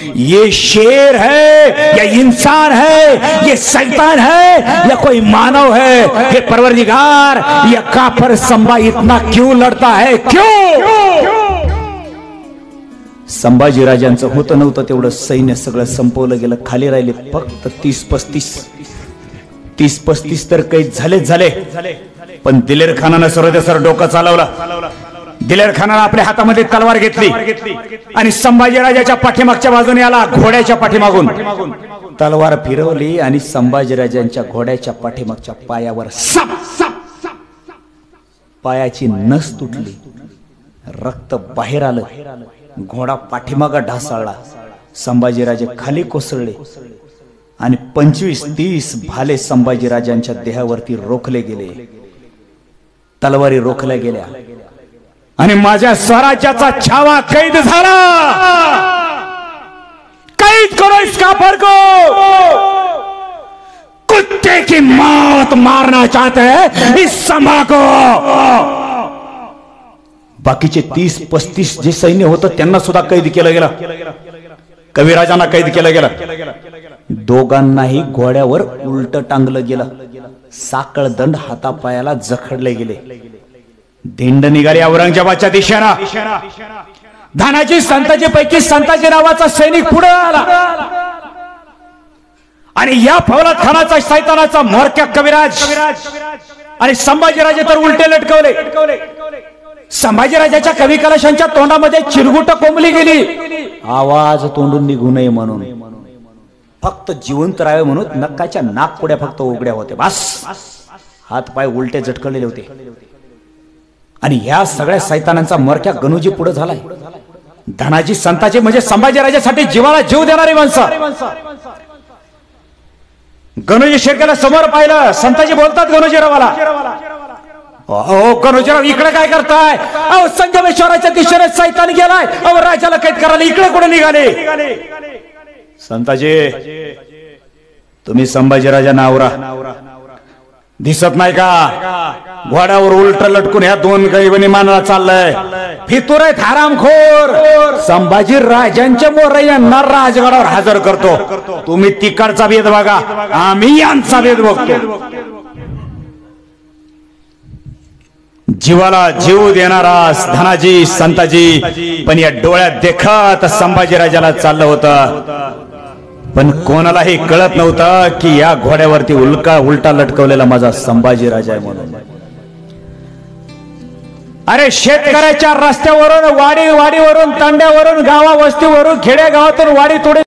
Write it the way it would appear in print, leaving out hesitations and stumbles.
ये शेर है या इंसान है, ये शैतान है या कोई मानव है? हे परवरदिगार, ये काफर संभा इतना क्यों लढता है? क्यों? संभाजी राजांचं होतं नव्हतं तेवढं सैन्य सगळं संपवलं गेलं. खाली राहिले फक्त 30-35 तर कैद झाले. पण दिलेर खानानं सर्वदेसर डोकं चालवलं. दिलेर खानानं आपल्या हातामध्ये तलवार घेतली आणि संभाजी राजाच्या पाठीमागच्या बाजूने आला. घोड्याच्या पाठीमागून तलवार फिरवली आणि संभाजी राजांच्या घोड्याच्या पाठीमागच्या पायावर पायाची नस तुटली. रक्त बाहेर आलं. घोडा पाठीमागा ढासळला. संभाजीराजे खाली कोसळले आणि 25-30 भाले संभाजीराजांच्या देहावरती रोखले गेले. तलवारी रोखल्या गेल्या आणि माझ्या स्वराज्याचा छावा कैद झाला. कैद करो इस काफिर को, कुत्ते की मौत मारना चाहते हैं इस संभा को. बाकीचे 30-35 जे सैन्य होतं त्यांना सुद्धा कैद केलं गेलं. कविराजांना कैद केलं गेलं. दोघांनाही घोड्यावर उलट टांगलं गेलं. साखळदंड हातापायाला जखडले गेले. दिंड निघाली औरंगजेबाच्या दिशेनं. धानाजी संताजी पैकी संताजी नावाचा सैनिक पुढे आला आणि या फौलाद खानाचा शैतानाचा म्होरक्या कविराज आणि संभाजीराजे तर उलटे लटकवले. संभाजीराजाच्या कवी कलशांच्या तोंडामध्ये चिरगुट कोंबली गेली. आवाज तोंडून निघू नये म्हणून, फक्त जिवंत राहावे म्हणून नक्काच्या नाकपुड्या फक्त उघड्या होते. बस हात पाय उलटे झटकलेले होते. आणि ह्या सगळ्या सैतानांचा मरक्या गणूजी पुढे झालाय. धनाजी संताजी म्हणजे संभाजीराजासाठी जीवाला जीव देणारी माणसं. गणूजी शिर्केला समोर पाहिलं. संताजी बोलतात गणूजीरावाला, ओ गणूजीराव इकडे काय करताय? अहो संगमेश्वराच्या दिशेने सैतान गेलाय. अहो राजाला कैद करायला इकडे कुठे निघाले? संताजी तुम्ही संभाजीराजांना आवरा. दिसत नाही का घोड्यावर उलट लटकून ह्या दोन गैबनी मानाला चाललंय? फितूर आहेत हरामखोर. संभाजी राजांच्या मोर यांना राजगडावर हजर करतो. तुम्ही तिकडचा भेद बघा, आम्ही यांचा भेद बघतो. जीवाला जीव देणारा धनाजी संताजी, पण या डोळ्यात देखत संभाजीराजाला चाललं होतं. पण कोणालाही कळत नव्हतं की या घोड्यावरती उलटा लटकवलेला माझा संभाजीराजा आहे म्हणून. अरे शेतकऱ्याच्या रस्त्यावरून, वाडीवरून, तांड्यावरून, गावा वस्तीवरून, खेड्या गावातून वाडी तोडे